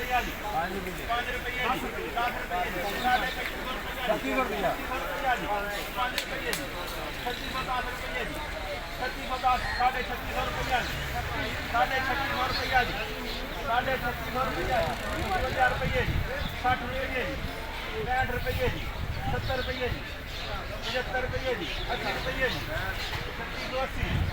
रुपया जी 5 रुपये जी 10 रुपये जी 36 रुपया 5 रुपये जी 3610 रुपये जी 3610 3600 रुपया जी 3600 रुपया जी 3600 रुपया जी 50 रुपये जी 60 रुपये जी 65 रुपये जी 70 रुपये जी 75 रुपये जी 80 रुपये जी 3680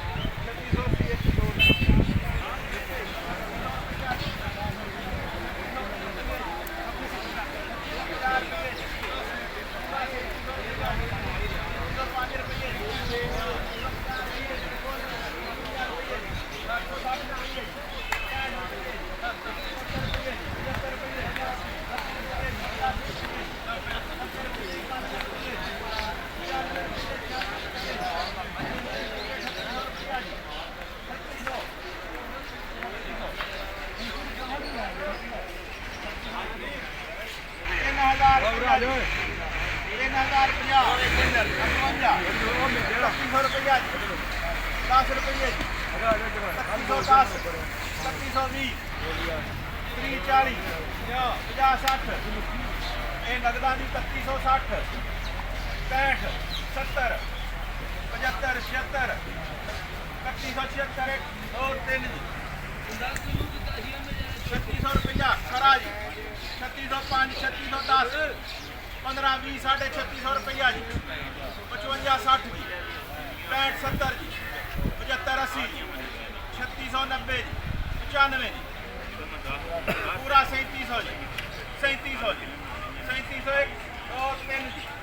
10 रुपये 3610 3620 30 40 50 60 ਇਹ ਨਗਦਾਂ ਦੀ 3160 65 70 75 76 3176 और 3 जी 3600 रुपया खरा जी 3605 3610 15 20 साढ़े 3600 रुपया जी 55 60 जी 65 70 जी 75 80 जी 3690 जी 95 जी पूरा 3700 जी 3700 जी 3701 और 3 जी